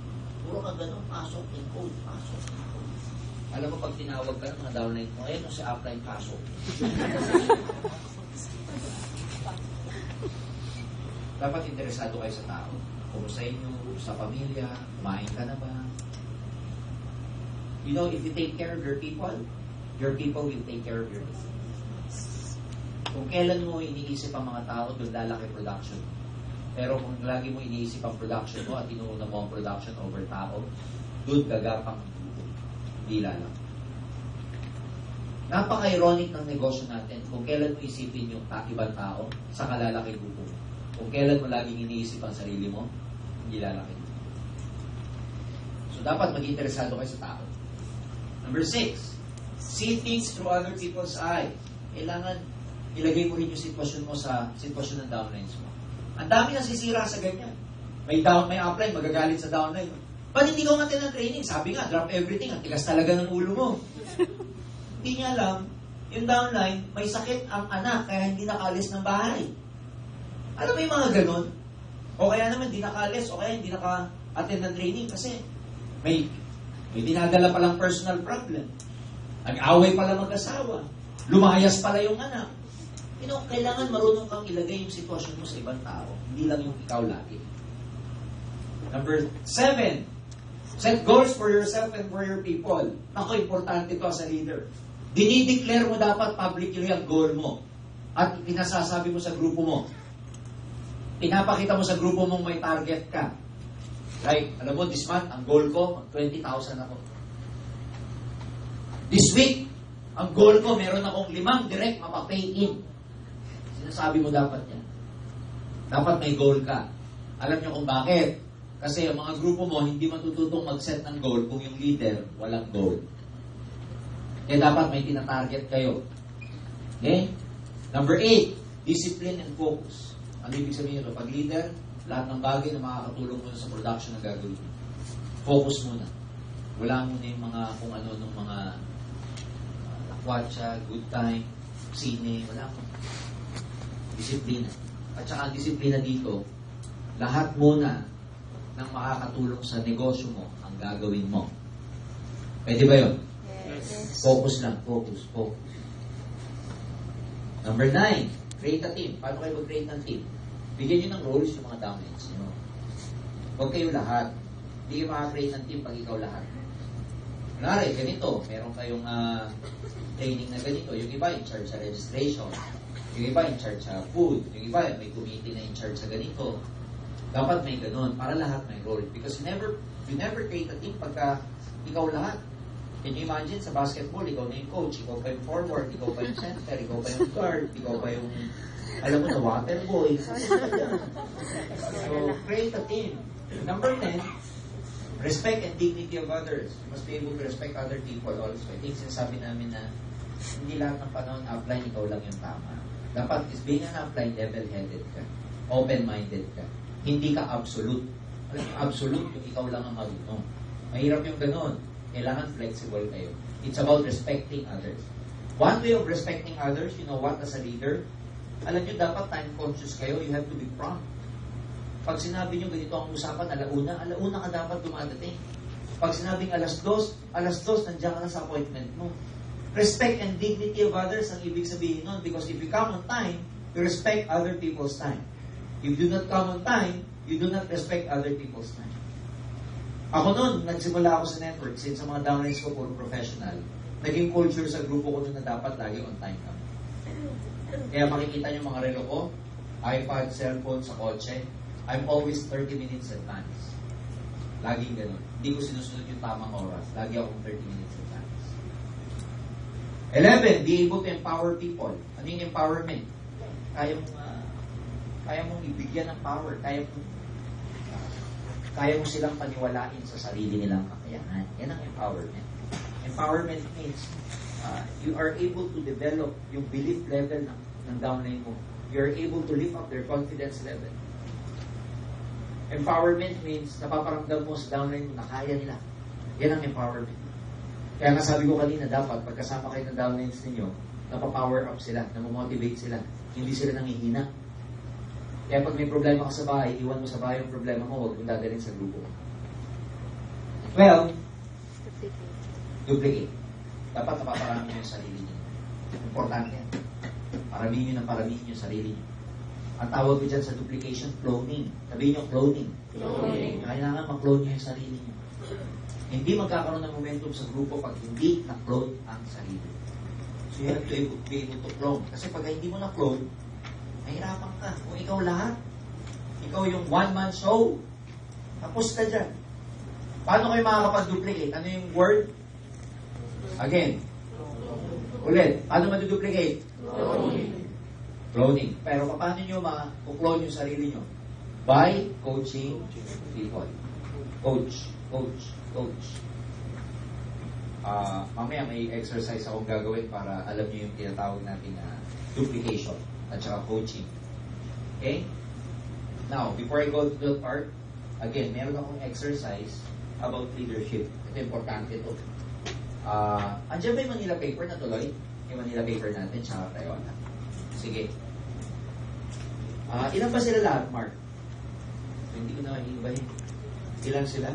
Puro ka ganun, pasok, encode, pasok, encode. Alam mo, pag tinawag ka ng mga downline mo, ayun si upline, pasok. Dapat interesado kayo sa tao. Kung sa inyo, sa pamilya, kumain ka na ba? If you take care of your people will take care of your business. Kung kailan mo iniisip ang mga tao, doon lalaki production. Pero kung lagi mo iniisip ang production mo at inuuna mo ang production over tao, doon gagapang hindi lalaki. Napaka-ironic ng negosyo natin kung kailan mo isipin yung ibang tao sa kalalaki grupo. Kung kailan mo laging iniisip ang sarili mo, hindi lalaki. So, dapat maging interesado kayo sa tao. Number 6, see things through other people's eyes. Kailangan ilagay mo rin yung sitwasyon mo sa sitwasyon ng downlines mo. Ang dami nasisira sa ganyan. May upline, magagalit sa downline. Ba't hindi ko natin ng training? Sabi nga, drop everything. Ang tigas talaga ng ulo mo. Hindi niya alam, yung downline, may sakit ang anak, kaya hindi nakaalis ng bahay. Alam mo yung mga ganun? O kaya naman, hindi nakaalis, o kaya hindi naka-attend ng training kasi may dinadala palang personal problem. Nag-away pala mag-asawa. Lumayas pala yung anak. Kailangan marunong kang ilagay yung sitwasyon mo sa ibang tao. Hindi lang yung ikaw lagi. Number 7, set goals for yourself and for your people. Ako, importante ito as a leader. Dinideclare mo dapat publicly ang goal mo. At pinasasabi mo sa grupo mo. Pinapakita mo sa grupo mong may target ka. Right? Alam mo, this month, ang goal ko, 20,000 ako. This week, ang goal ko, meron akong 5 direct mapapay in. Sinasabi mo dapat yan. Dapat may goal ka. Alam nyo kung bakit? Kasi ang mga grupo mo, hindi matututong mag-set ng goal kung yung leader, walang goal. Kaya dapat may tinatarget kayo. Okay? Number 8, discipline and focus. Ano ibig sabihin ito? Pag leader, lahat ng bagay na makakatulong mo sa production na gagawin. Focus muna. Wala muna yung mga kung ano ng mga lakwatsa, good time, sine, wala mo. Disiplina. At saka ang disiplina dito, lahat muna ng makakatulong sa negosyo mo ang gagawin mo. Pwede ba yun? Yes. Focus lang. Focus. Number 9, create a team. Paano kayo mag-create ng team? Bigyan nyo ng roles yung mga downlines. Huwag kayo lahat. Hindi kayo makakreate ng team pag ikaw lahat. Kunwari, ganito. Meron kayong training na ganito. Yung iba in charge sa registration. Yung iba in charge sa food. Yung iba may committee na in charge sa ganito. Dapat may ganun. Para lahat may role. Because you never create a team pagka ikaw lahat. Can you imagine sa basketball, ikaw na yung coach, ikaw pa yung forward, ikaw pa yung center, ikaw pa yung guard, ikaw pa yung alam mo na, water boy. So, create a team. Number 10, respect and dignity of others. You must be able to respect other people also. I think sinasabi namin na hindi lahat ng panahon upline, ikaw lang yung tama. Dapat is being an upline, level-headed ka. Open-minded ka. Hindi ka absolute. Alam mo, absolute yung ikaw lang ang marunong. Mahirap yung ganun. Kailangan flexible kayo. It's about respecting others. One way of respecting others, you know what, as a leader, alam nyo, dapat time-conscious kayo. You have to be prompt. Pag sinabi nyo ganito ang usapan, alauna ka dapat dumadating. Pag sinabing alas 2, nandiyan ka na sa appointment mo. Respect and dignity of others ang ibig sabihin nun. Because if you come on time, you respect other people's time. If you do not come on time, you do not respect other people's time. Ako nun, nagsimula ako sa network. Since sa mga downlines ko, puro professional. Naging culture sa grupo ko nun na dapat lagi on time kami. Kaya makikita nyo mga relo ko, iPad, cellphone, sa kotse, I'm always 30 minutes advance. Laging ganun. Hindi ko sinusunod yung tamang oras. Lagi akong 30 minutes advance. 11, be able to empower people. Ano yung empowerment? Kaya mong ibigyan ng power. Kaya kaya mo silang paniwalain sa sarili nilang kakayahan. Yan ang empowerment. Empowerment means you are able to develop yung belief level ng downline mo. You are able to lift up their confidence level. Empowerment means napaparamdam mo sa downline mo na kaya nila. Yan ang empowerment. Kaya nga sabi ko kanina, dapat pagkasama kayo ng downlines ninyo, napapower up sila, namomotivate sila. Hindi sila nangihina. Kaya pag may problema ka sa bahay, iwan mo sa bahay yung problema mo, huwag mong dadalhin sa grupo. Well, duplicate. Dapat napaparami nyo yung sarili nyo. Importante yan. Paramihin nyo ng paramihin yung sarili nyo. Ang tawag ko dyan sa duplication, cloning. Sabihin nyo, cloning. Kailangan mag-clone nyo yung sarili nyo. Hindi magkakaroon ng momentum sa grupo pag hindi na-clone ang sarili. So you have to be able to clone. Kasi pag hindi mo na-clone, mahirapan ka. Kung ikaw lahat, ikaw yung one-man show, tapos ka dyan. Paano kayo makakapag-duplicate? Ano yung word? Again. Ulit. Paano maduduplicate? Cloning. Pero paano nyo ma-clone yung sarili nyo? By coaching people. Coach. Mamaya may exercise akong gagawin para alam nyo yung tinatawag natin na duplication at saka coaching. Okay? Now, before I go to the part, again, meron akong exercise about leadership. Ito, importante ito. Andiyan ba yung Manila paper na tuloy? Yung Manila paper natin, tsaka tayo. Sige. Ilan ba sila lahat, Mark? Hindi ko na mahihibahin. Ilan sila?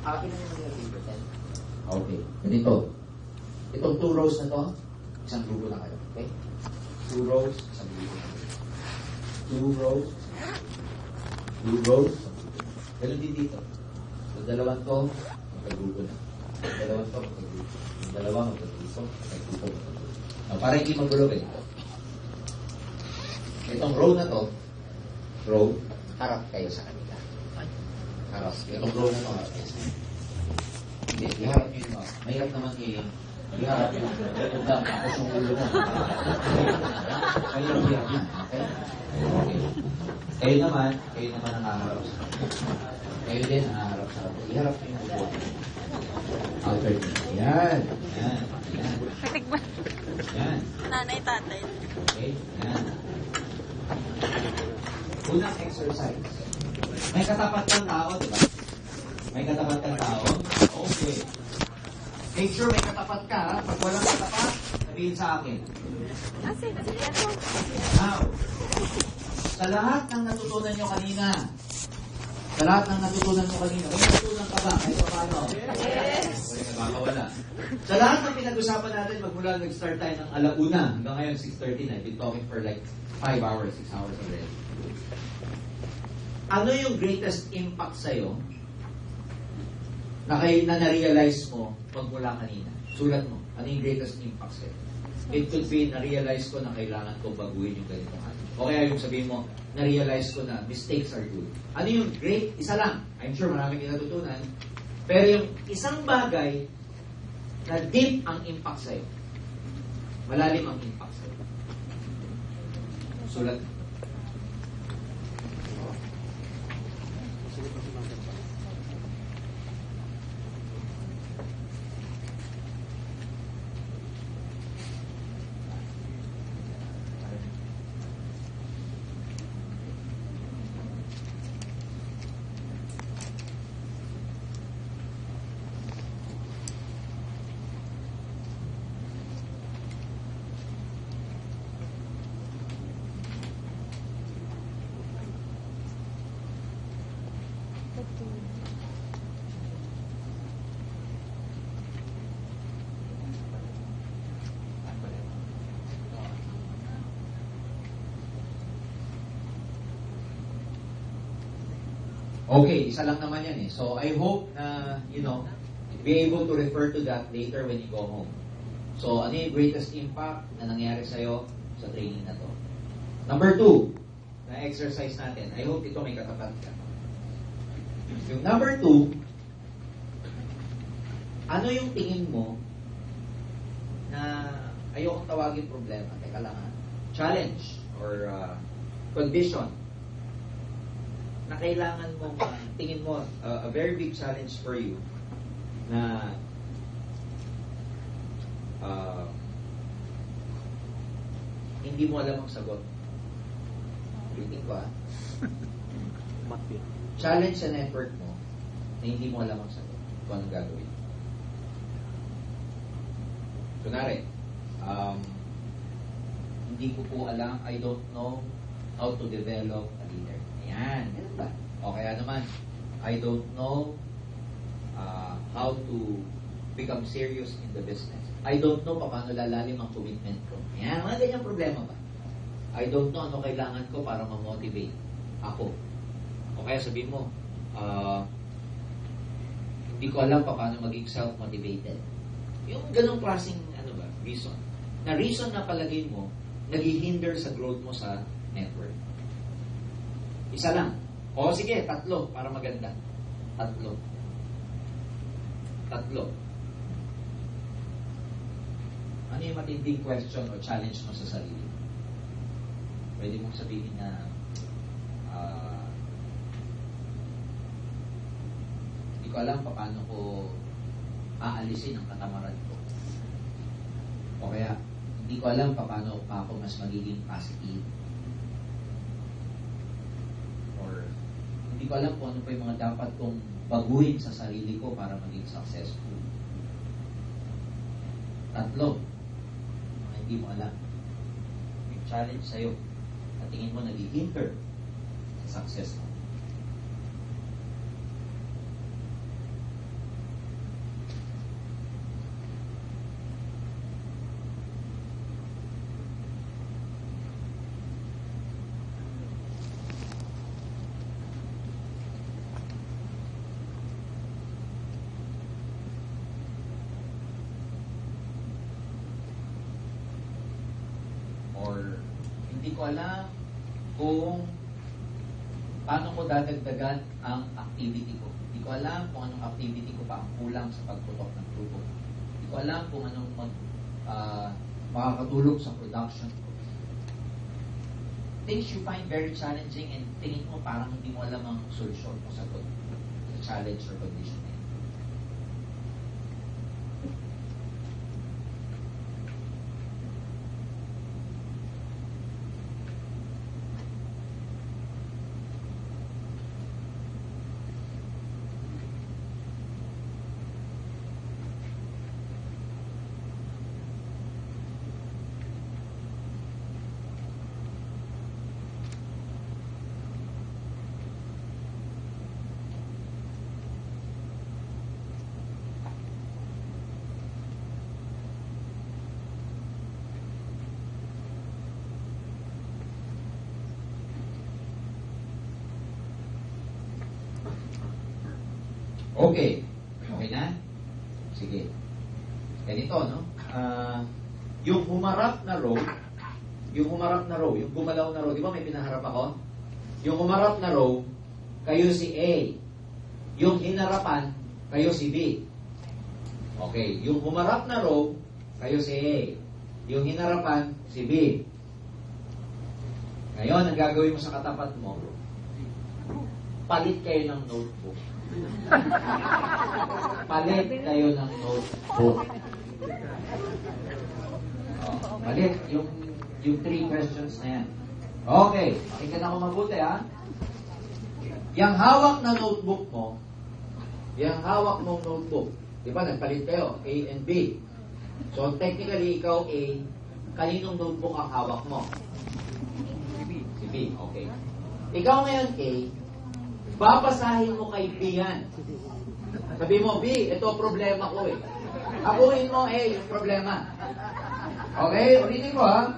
Akin na yung Manila paper 10. Okay. Ganito. Itong 2 rows na to, isang grupo na kayo. Okay? 2 rows, isang grupo na kayo. 2 rows, 2 rows, ganun din dito. Yung dalawang to, magkagrupo na. Yung dalawang to, magkagrupo. Yung dalawang magkagrupo, magkagrupo. Para hindi magulo ganito. Itong row na to, row, harap kayo sa kanila. Harap. Itong row na to, harap kayo sa kanila. Hindi, iharap nyo yun. Mahirap naman iharap nyo. Huwag lang, tapos yung ulo mo. Mahirap yan. Okay? Kayo naman ang haharap sa kanila. Kayo din ang haharap sa kanila. Iharap nyo yung ulo. Alternate. Yan. Yan. Nanay, tatay. Okay? Yan. Unang exercise. May katapat kang tao, di ba? May katapat kang tao? Okay. Make sure may katapat ka. Pag walang katapat, sabihin sa akin. Now, sa lahat ng natutunan nyo kanina, may natutunan ka ba? Kahit pa paano? Yes! Wala. Sa lahat ng pinag-usapan natin, magmula nag-start tayo ng 1:00 hanggang ngayon 6:30 na. I've been talking for like 5 hours, 6 hours already. Ano yung greatest impact sa'yo na na-realize mo magmula kanina? Sulat mo. Ano yung greatest impact sa'yo? It could be, na-realize ko na kailangan ko baguhin yung ganitong ano. O kaya yung sabihin mo, na-realize ko na mistakes are good. Ano yung great? Isa lang. I'm sure maraming kinatutunan. Pero yung isang bagay na deep ang impact sa'yo. Malalim ang impact sa'yo. Sulat. Okay, isa lang naman yan eh. So, I hope na, be able to refer to that later when you go home. So, ano yung greatest impact na nangyari sa'yo sa training na to? Number 2, na exercise natin. I hope ito may katapat ka. Yung number 2, ano yung tingin mo na ayokong tawagin problema? Teka lang ha. Challenge or condition na kailangan mo, tingin mo, a very big challenge for you na hindi mo alam ang sagot. Ulitin ko challenge sa network mo na hindi mo alam ang sagot kung anong gagawin. Kunwari, hindi ko po alam, I don't know how to develop a leader. Ayan, ganun ba? O kaya naman, I don't know how to become serious in the business. I don't know paano lalalim ang commitment ko. Ayan, mga ganyang problema ba? I don't know ano kailangan ko para ma-motivate ako. O kaya sabihin mo, hindi ko alam paano maging self-motivated. Yung ganong klaseng reason. Na reason na palagay mo, naghihinder sa growth mo sa network. Isa lang. O sige, 3 para maganda. 3. Ano yung matinding question o challenge mo sa sarili? Pwede mong sabihin na hindi ko alam paano ko aalisin ang katamaran ko. O kaya, hindi ko alam paano pa ako mas magiging positive. Or, hindi ko alam kung ano pa yung mga dapat kong baguhin sa sarili ko para maging successful. 3, mga hindi mo alam. May challenge sa'yo. At tingin mo nag-hinder sa success mo. Or hindi ko alam kung paano ko dadagdagan ang activity ko. Hindi ko alam kung anong activity ko pa ang kulang sa pagputok ng grupo. Hindi ko alam kung anong makakatulong sa production ko. Things you find very challenging and tingin mo parang hindi mo alam ang solusyon o sagot sa challenge or condition na yun. Okay. Okay na? Sige. Ganito, no? Yung humarap na row, yung gumalaw na row, di ba may pinaharap ako? Yung humarap na row, kayo si A. Yung hinarapan, kayo si B. Okay. Yung humarap na row, kayo si A. Yung hinarapan, si B. Ngayon, ang gagawin mo sa katapat mo, palit kayo ng notebook. Palit kayo ng notebook. Palit yung 3 questions na yan. Okay, pakinggan ako mabuti ha. Yung hawak na notebook mo, yung hawak mong notebook, di ba nagpalit kayo, A and B. So technically, ikaw A, kaninong notebook ang hawak mo? Si B, okay. Ikaw ngayon A, babasahin mo kay B yan. Sabi mo, B, ito problema ko eh. Akuin mo, yung problema. Okay? Ulitin ko, ha?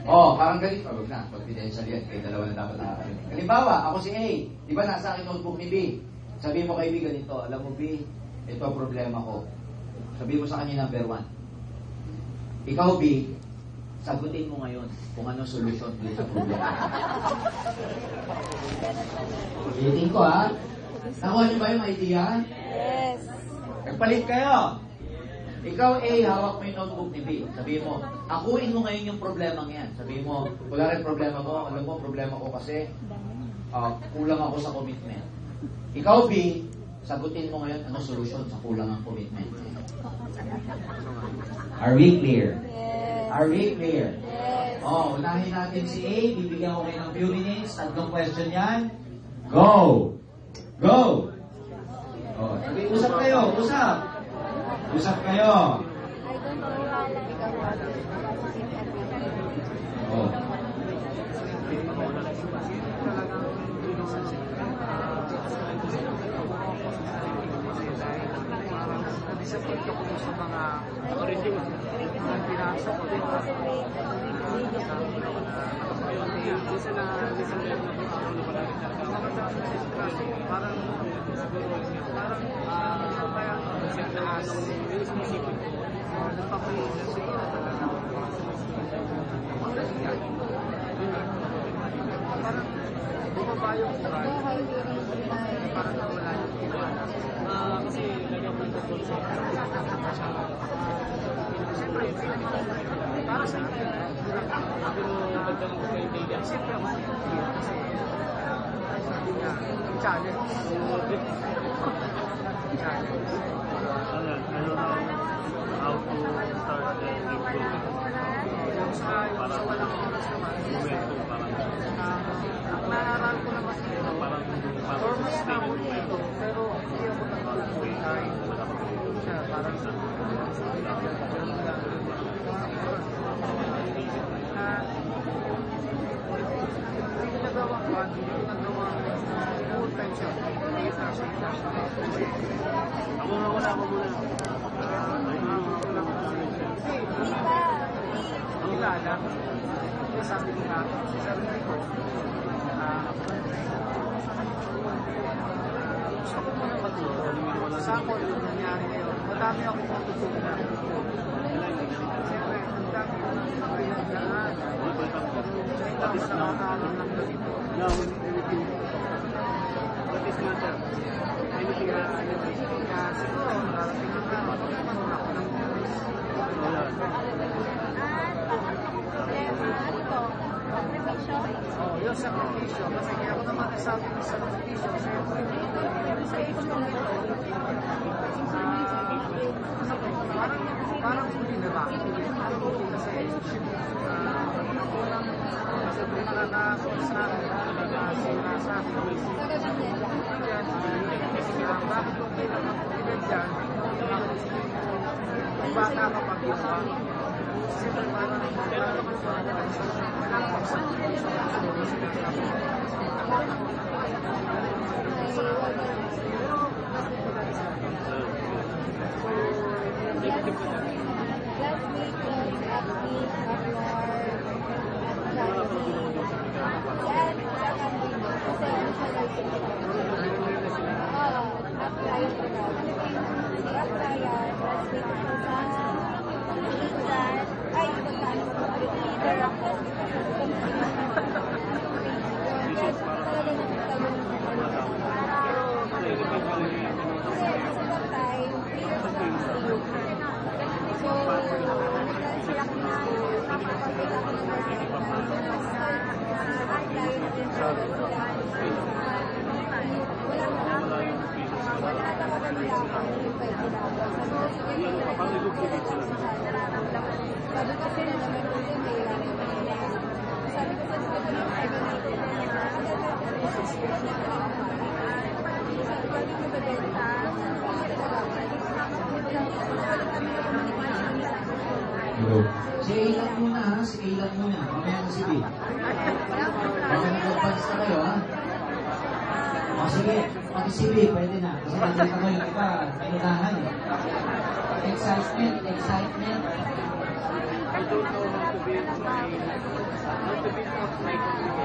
Parang ganito. Wag na, confidential yan. Kayo dalawa na dapat nakakarinig. Halimbawa, ako si A. Di ba nasa akin notebook ni B? Sabi mo kay B ganito, alam mo B, ito problema ko. Sabi mo sa kanya number 1. Ikaw B, Sagutin mo ngayon kung ano solusyon dito sa problema. Ulitin ko ha. Nakuha niyo ba yung idea? Yes. Nagpalit kayo. Ikaw A, hawak mo yung notebook ni B. Sabihin mo, akuin mo ngayon yung problema yan. Sabihin mo, wala rin problema mo. Alam mo, problema ko kasi kulang ako sa commitment. Ikaw B, sagutin mo ngayon ano solusyon sa kulang ang commitment. Are we clear? Yes. Are we clear? Yes. Unahin natin si A. Bibigyan ko kayo ng few minutes. 3 question yan. Go! Go! Usap kayo. Usap. Usap kayo. I don't know how to become one. Oh. Disappoint ako sa mga pinasok ko din. Parang bumaba yung moral. Parang nawala yung tiwala. Kasi lagyan ng tungkol sa siyempre, para sa akin, pero magandang ko kaibigan. Siyempre, kasi sabi niya, challenge. Ano na how to start and improve? Yung sa walang oras naman, naaral ko naman ito. For me, ako ito, pero hindi ako nagpapagay siya. Parang sa hindi nagawa ko, hindi nagawa full time siya. Ako nga wala ako muna. Kilala. Sabi ko nga, sarili ko, gusto ko muna maturo. Sa ako yung nangyari ngayon, madami akong matutunan. Siyempre, ang dami ko ng pinagdaan. Hindi ako nakakaroon ng ganito. What is matter? Anything na siguro, narating ang araw, magkakaroon ako ng yung sakripisyo, kasi kaya ako naman nasabi ng sakripisyo, sa age ko nito, parang hindi na ba? Kasi unang nakakakot sa akin, nakakasira sa akin, bakit kung pinag dyan, baka kapag yun ba? Siyempre parang Si A lang muna ha, si A lang muna. Mamaya na si B. Baka nag-advance na kayo ha. O sige, pati si B, pwede na. Kasi nakita ko yung iba, kailangan eh. Excitement, excitement. I don't know how to build my communication.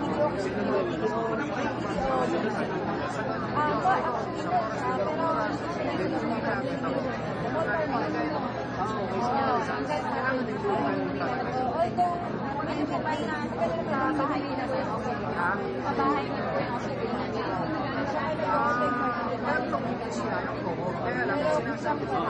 video. Ako, actually, pero, sinasabi ko